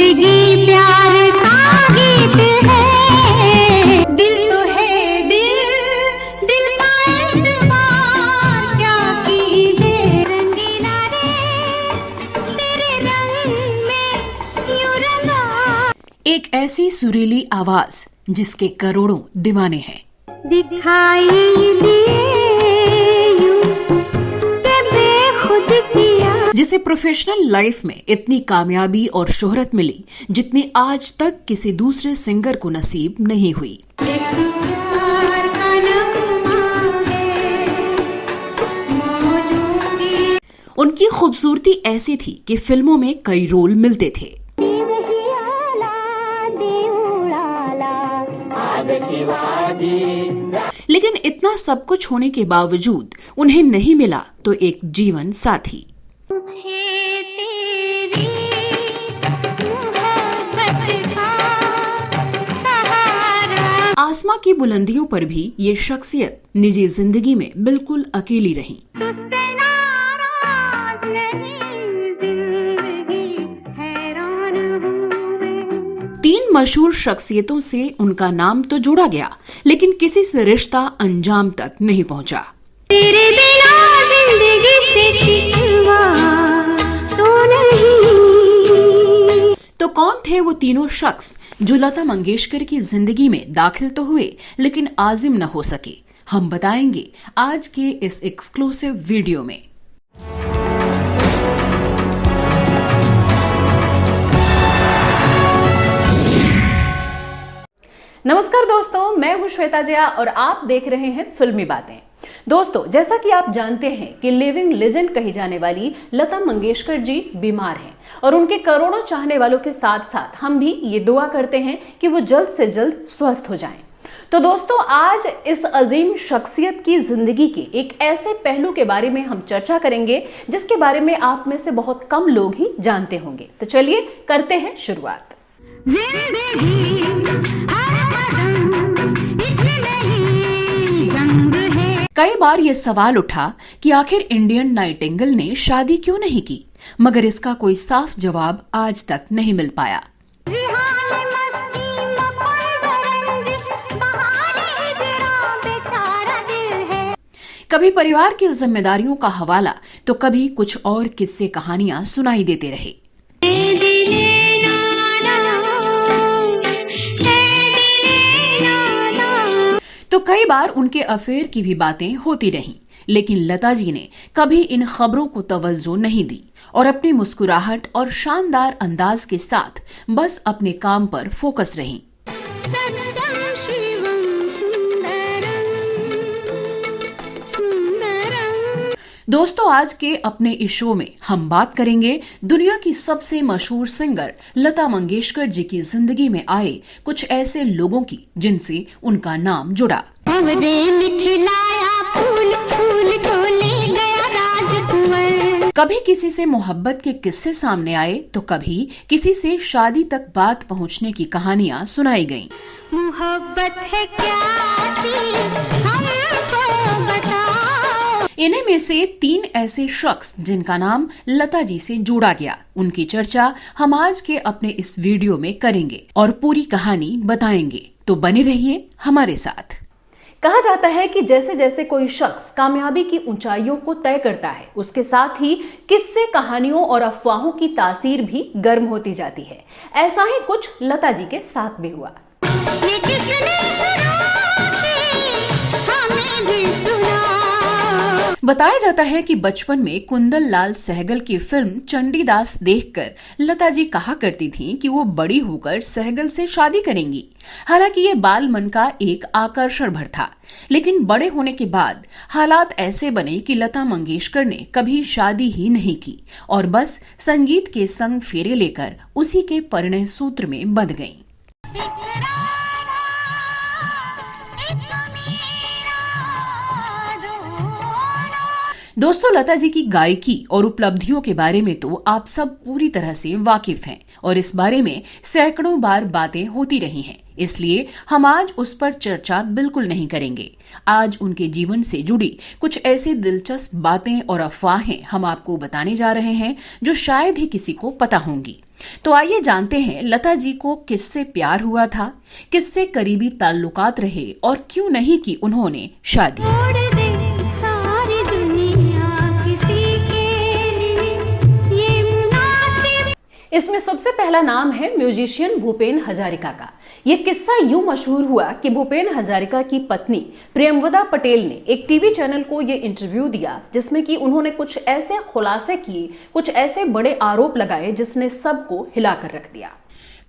जिंदगी प्यार का गीत है, दिल तो है दिल, दिल का एतबार क्या कीजिए। रंगीला रे तेरे रंग में यूं रंगा। एक ऐसी सुरीली आवाज जिसके करोड़ों दीवाने हैं। दिखाई दिए यूं के बेखुद किया। जिसे प्रोफेशनल लाइफ में इतनी कामयाबी और शोहरत मिली जितनी आज तक किसी दूसरे सिंगर को नसीब नहीं हुई। एक प्यार का नगमा है मौजों की। उनकी खूबसूरती ऐसी थी कि फिल्मों में कई रोल मिलते थे। लेकिन इतना सब कुछ होने के बावजूद उन्हें नहीं मिला तो एक जीवन साथी। आसमां की बुलंदियों पर भी ये शख्सियत निजी जिंदगी में बिल्कुल अकेली रही। तीन मशहूर शख्सियतों से उनका नाम तो जोड़ा गया, लेकिन किसी से रिश्ता अंजाम तक नहीं पहुंचा। तेरे बिना जिंदगी से शिकवा तो नहीं। तो कौन थे वो तीनों शख्स जो लता मंगेशकर की जिंदगी में दाखिल तो हुए लेकिन आजिम न हो सके? हम बताएंगे आज के इस एक्सक्लूसिव वीडियो में। नमस्कार दोस्तों, मैं हूं श्वेता जया और आप देख रहे हैं फिल्मी बातें। दोस्तों, जैसा कि आप जानते हैं कि लिविंग लेजेंड कही जाने वाली लता मंगेशकर जी बीमार हैं और उनके करोड़ों चाहने वालों के साथ साथ हम भी ये दुआ करते हैं कि वो जल्द से जल्द स्वस्थ हो जाएं। तो दोस्तों, आज इस अजीम शख्सियत की जिंदगी के एक ऐसे पहलू के बारे में हम चर्चा करेंगे जिसके बारे में आप में से बहुत कम लोग ही जानते होंगे। तो चलिए करते हैं शुरुआत। कई बार यह सवाल उठा कि आखिर इंडियन नाइटिंगेल ने शादी क्यों नहीं की, मगर इसका कोई साफ जवाब आज तक नहीं मिल पाया। कभी परिवार की जिम्मेदारियों का हवाला तो कभी कुछ और किस्से कहानियां सुनाई देते रहे। तो कई बार उनके अफेयर की भी बातें होती रहीं, लेकिन लता जी ने कभी इन खबरों को तवज्जो नहीं दी और अपनी मुस्कुराहट और शानदार अंदाज के साथ बस अपने काम पर फोकस रहीं। दोस्तों, आज के अपने इस शो में हम बात करेंगे दुनिया की सबसे मशहूर सिंगर लता मंगेशकर जी की जिंदगी में आए कुछ ऐसे लोगों की जिनसे उनका नाम जुड़ा। कभी किसी से मोहब्बत के किस्से सामने आए तो कभी किसी से शादी तक बात पहुंचने की कहानियां सुनाई गईं। मोहब्बत है क्या चीज़ हमको बताओ। इन्हीं में से तीन ऐसे शख्स जिनका नाम लता जी से जोड़ा गया, उनकी चर्चा हम आज के अपने इस वीडियो में करेंगे और पूरी कहानी बताएंगे। तो बने रहिए हमारे साथ। कहा जाता है कि जैसे जैसे कोई शख्स कामयाबी की ऊंचाइयों को तय करता है, उसके साथ ही किस्से, कहानियों और अफवाहों की तासीर भी गर्म होती जाती है। ऐसा ही कुछ लता जी के साथ भी हुआ। बताया जाता है कि बचपन में कुंदन लाल सहगल की फिल्म चंडीदास देखकर लता जी कहा करती थीं कि वो बड़ी होकर सहगल से शादी करेंगी। हालांकि ये बाल मन का एक आकर्षण भर था, लेकिन बड़े होने के बाद हालात ऐसे बने कि लता मंगेशकर ने कभी शादी ही नहीं की और बस संगीत के संग फेरे लेकर उसी के परिणय सूत्र में बंध गईं। दोस्तों, लता जी की गायकी और उपलब्धियों के बारे में तो आप सब पूरी तरह से वाकिफ हैं और इस बारे में सैकड़ों बार बातें होती रही हैं, इसलिए हम आज उस पर चर्चा बिल्कुल नहीं करेंगे। आज उनके जीवन से जुड़ी कुछ ऐसी दिलचस्प बातें और अफवाहें हम आपको बताने जा रहे हैं जो शायद ही किसी को पता होंगी। तो आइए जानते हैं लता जी को किससे प्यार हुआ था, किससे करीबी ताल्लुकात रहे और क्यों नहीं की उन्होंने शादी। छोड़ दे सारी दुनिया किसी के लिए, ये मुनासिब। इसमें सबसे पहला नाम है म्यूजिशियन भूपेन हजारिका का। ये किस्सा यूं मशहूर हुआ कि भूपेन हजारिका की पत्नी प्रियमवदा पटेल ने एक टीवी चैनल को ये इंटरव्यू दिया जिसमें कि उन्होंने कुछ ऐसे खुलासे किए, कुछ ऐसे बड़े आरोप लगाए जिसने सबको हिलाकर रख दिया।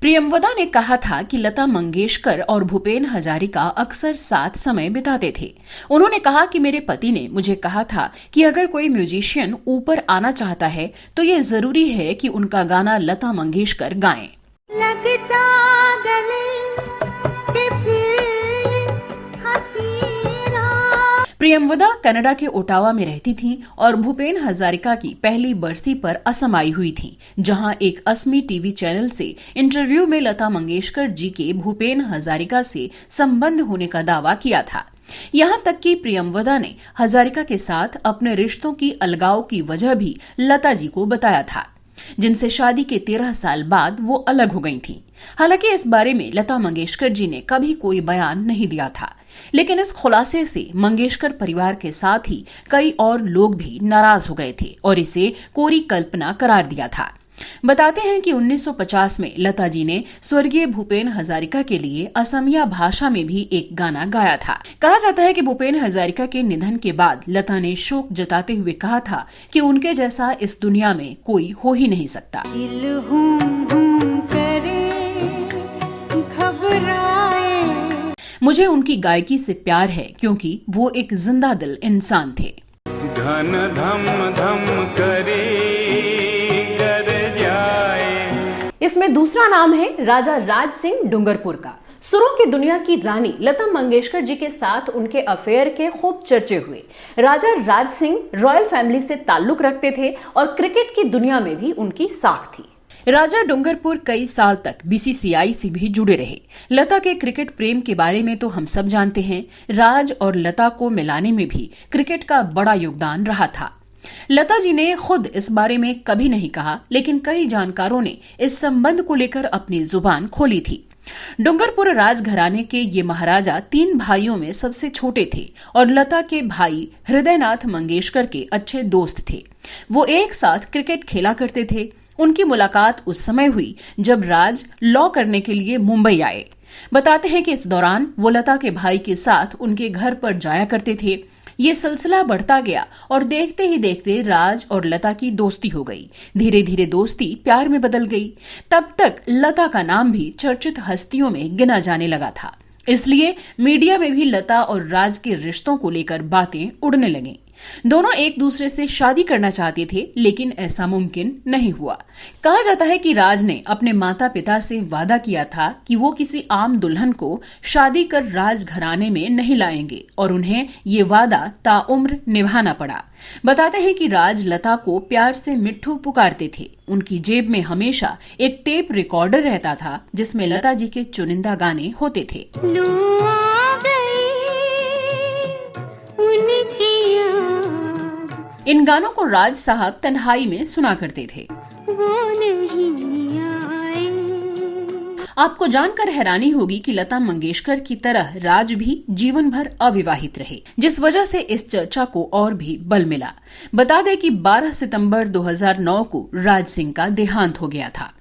प्रियमवदा ने कहा था कि लता मंगेशकर और भूपेन हजारिका अक्सर साथ समय बिताते थे। उन्होंने कहा कि मेरे पति ने मुझे कहा था कि अगर कोई म्यूजिशियन ऊपर आना चाहता है तो ये जरूरी है कि उनका गाना लता मंगेशकर गाएं। लग जा गले के फिर हंसी रात। प्रियमवदा कनाडा के ओटावा में रहती थीं और भूपेन हजारिका की पहली बरसी पर असम आई हुई थीं, जहां एक असमी टीवी चैनल से इंटरव्यू में लता मंगेशकर जी के भूपेन हजारिका से संबंध होने का दावा किया था। यहां तक कि प्रियमवदा ने हजारिका के साथ अपने रिश्तों की अलगाव की वजह भी लता जी को बताया था, जिनसे शादी के 13 साल बाद वो अलग हो गई थीं। हालांकि इस बारे में लता मंगेशकर जी ने कभी कोई बयान नहीं दिया था, लेकिन इस खुलासे से मंगेशकर परिवार के साथ ही कई और लोग भी नाराज हो गए थे और इसे कोरी कल्पना करार दिया था। बताते हैं कि 1950 में लता जी ने स्वर्गीय भूपेन हजारिका के लिए असमिया भाषा में भी एक गाना गाया था। कहा जाता है कि भूपेन हजारिका के निधन के बाद लता ने शोक जताते हुए कहा था कि उनके जैसा इस दुनिया में कोई हो ही नहीं सकता। दिल हूँ करे घबराए, मुझे उनकी गायकी से प्यार है क्योंकि वो एक जिंदा दिल इंसान थे। धन धम धम करे कर जाए। इसमें दूसरा नाम है राजा राज सिंह डूंगरपुर का। सुरों की दुनिया की रानी लता मंगेशकर जी के साथ उनके अफेयर के खूब चर्चे हुए। राजा राज सिंह रॉयल फैमिली से ताल्लुक रखते थे और क्रिकेट की दुनिया में भी उनकी साख थी। राजा डूंगरपुर कई साल तक बीसीसीआई से भी जुड़े रहे। लता के क्रिकेट प्रेम के बारे में तो हम सब जानते हैं। राज और लता को मिलाने में भी क्रिकेट का बड़ा योगदान रहा था। लता जी ने खुद इस बारे में कभी नहीं कहा, लेकिन कई जानकारों ने इस संबंध को लेकर अपनी जुबान खोली थी। डूंगरपुर राजघराने के ये महाराजा 3 भाइयों में सबसे छोटे थे और लता के भाई हृदयनाथ मंगेशकर के अच्छे दोस्त थे। वो एक साथ क्रिकेट खेला करते थे। उनकी मुलाकात उस समय हुई जब राज लॉ करने के लिए मुंबई आए। बताते हैं कि इस दौरान वो लता के भाई के साथ उनके घर पर जाया करते थे। ये सिलसिला बढ़ता गया और देखते ही देखते राज और लता की दोस्ती हो गई। धीरे धीरे दोस्ती प्यार में बदल गई। तब तक लता का नाम भी चर्चित हस्तियों में गिना जाने लगा था, इसलिए मीडिया में भी लता और राज के रिश्तों को लेकर बातें उड़ने लगीं। दोनों एक दूसरे से शादी करना चाहते थे, लेकिन ऐसा मुमकिन नहीं हुआ। कहा जाता है कि राज ने अपने माता पिता से वादा किया था कि वो किसी आम दुल्हन को शादी कर राजघराने में नहीं लाएंगे और उन्हें ये वादा ताउम्र निभाना पड़ा। बताते हैं कि राज लता को प्यार से मिट्ठू पुकारते थे। उनकी जेब में हमेशा एक टेप रिकॉर्डर रहता था जिसमें लता जी के चुनिंदा गाने होते थे। लू आ गई उनकी याद, इन गानों को राज साहब तन्हाई में सुना करते थे। वो नहीं आए। आपको जानकर हैरानी होगी कि लता मंगेशकर की तरह राज भी जीवन भर अविवाहित रहे, जिस वजह से इस चर्चा को और भी बल मिला। बता दें कि 12 सितंबर 2009 को राज सिंह का देहांत हो गया था।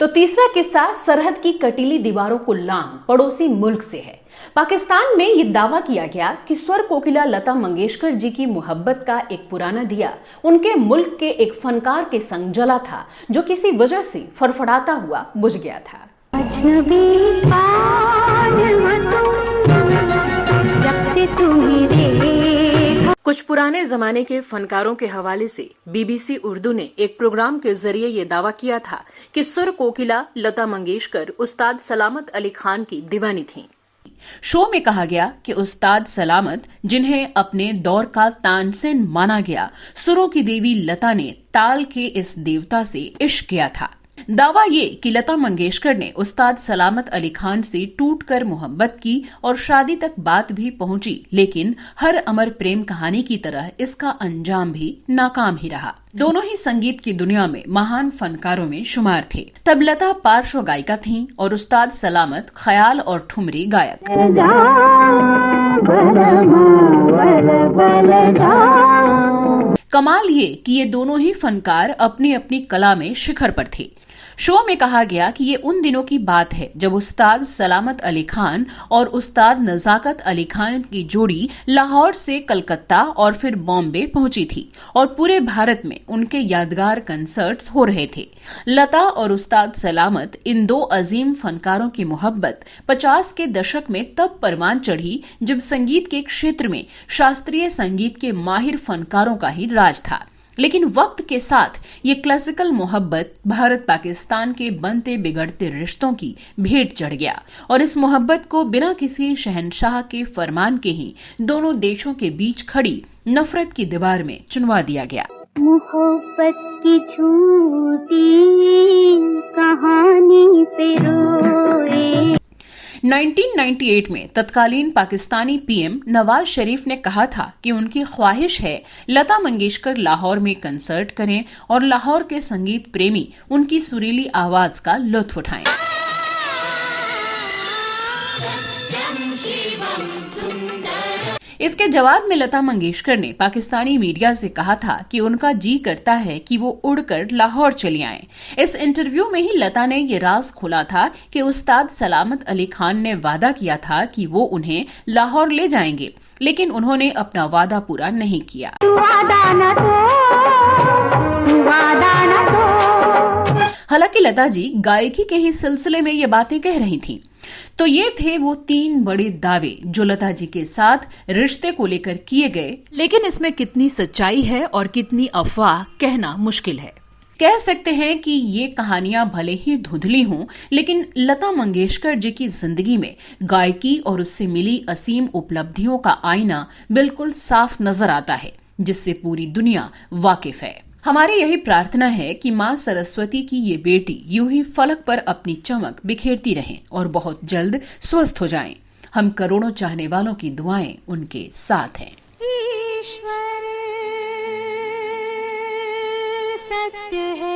तो तीसरा किस्सा सरहद की कटीली दीवारों को लांघ पड़ोसी मुल्क से है। पाकिस्तान में ये दावा किया गया कि स्वर कोकिला लता मंगेशकर जी की मोहब्बत का एक पुराना दिया उनके मुल्क के एक फनकार के संग जला था, जो किसी वजह से फड़फड़ाता हुआ बुझ गया था। अजनबी पान जब से तुम्हें देखा। कुछ पुराने जमाने के फनकारों के हवाले से बीबीसी उर्दू ने एक प्रोग्राम के जरिए ये दावा किया था कि सुर कोकिला लता मंगेशकर उस्ताद सलामत अली खान की दीवानी थीं। शो में कहा गया कि उस्ताद सलामत, जिन्हें अपने दौर का तानसेन माना गया, सुरों की देवी लता ने ताल के इस देवता से इश्क किया था। दावा ये कि लता मंगेशकर ने उस्ताद सलामत अली खान से टूटकर मोहब्बत की और शादी तक बात भी पहुंची, लेकिन हर अमर प्रेम कहानी की तरह इसका अंजाम भी नाकाम ही रहा। दोनों ही संगीत की दुनिया में महान फनकारों में शुमार थे। तब लता पार्श्व गायिका थीं और उस्ताद सलामत ख्याल और ठुमरी गायक। कमाल ये कि ये दोनों ही फनकार अपनी अपनी कला में शिखर पर थे। शो में कहा गया कि ये उन दिनों की बात है जब उस्ताद सलामत अली खान और उस्ताद नजाकत अली खान की जोड़ी लाहौर से कलकत्ता और फिर बॉम्बे पहुंची थी और पूरे भारत में उनके यादगार कंसर्ट्स हो रहे थे। लता और उस्ताद सलामत, इन दो अजीम फनकारों की मोहब्बत 50 के दशक में तब परवान चढ़ी जब संगीत के क्षेत्र में शास्त्रीय संगीत के माहिर फनकारों का ही राज था। लेकिन वक्त के साथ ये क्लासिकल मोहब्बत भारत पाकिस्तान के बनते बिगड़ते रिश्तों की भेंट चढ़ गया और इस मोहब्बत को बिना किसी शहंशाह के फरमान के ही दोनों देशों के बीच खड़ी नफरत की दीवार में चुनवा दिया गया। मोहब्बत की झूठी कहानी पे रोए। 1998 में तत्कालीन पाकिस्तानी पीएम नवाज शरीफ ने कहा था कि उनकी ख्वाहिश है लता मंगेशकर लाहौर में कंसर्ट करें और लाहौर के संगीत प्रेमी उनकी सुरीली आवाज का लुत्फ उठाएं। इसके जवाब में लता मंगेशकर ने पाकिस्तानी मीडिया से कहा था कि उनका जी करता है कि वो उड़कर लाहौर चली आएं। इस इंटरव्यू में ही लता ने ये राज खोला था कि उस्ताद सलामत अली खान ने वादा किया था कि वो उन्हें लाहौर ले जाएंगे, लेकिन उन्होंने अपना वादा पूरा नहीं किया। हालांकि लता जी गायकी के ही सिलसिले में ये बातें कह रही थीं। तो ये थे वो 3 बड़े दावे जो लता जी के साथ रिश्ते को लेकर किए गए, लेकिन इसमें कितनी सच्चाई है और कितनी अफवाह कहना मुश्किल है। कह सकते हैं कि ये कहानियां भले ही धुंधली हों, लेकिन लता मंगेशकर जी की जिंदगी में गायकी और उससे मिली असीम उपलब्धियों का आईना बिल्कुल साफ नजर आता है, जिससे पूरी दुनिया वाकिफ है। हमारी यही प्रार्थना है कि माँ सरस्वती की ये बेटी यूं ही फलक पर अपनी चमक बिखेरती रहें और बहुत जल्द स्वस्थ हो जाएं। हम करोड़ों चाहने वालों की दुआएं उनके साथ हैं। ईश्वर सत्य है।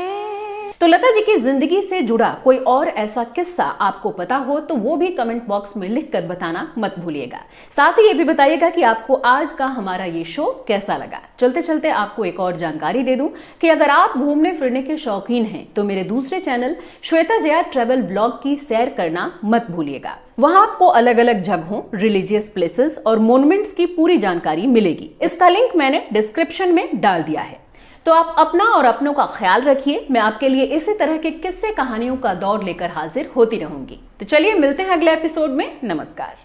तो लता जी की जिंदगी से जुड़ा कोई और ऐसा किस्सा आपको पता हो तो वो भी कमेंट बॉक्स में लिखकर बताना मत भूलिएगा। साथ ही ये भी बताइएगा कि आपको आज का हमारा ये शो कैसा लगा। चलते चलते आपको एक और जानकारी दे दूं कि अगर आप घूमने फिरने के शौकीन हैं तो मेरे दूसरे channel Shweta Jaya travel blog की सैर करना मत भूलिएगा। वहां आपको अलग अलग जगहों, रिलीजियस प्लेसेस और मोन्यूमेंट्स की पूरी जानकारी मिलेगी। इसका लिंक मैंने डिस्क्रिप्शन में डाल दिया है। तो आप अपना और अपनों का ख्याल रखिए। मैं आपके लिए इसी तरह के किस्से कहानियों का दौर लेकर हाजिर होती रहूंगी। तो चलिए मिलते हैं अगले एपिसोड में। नमस्कार।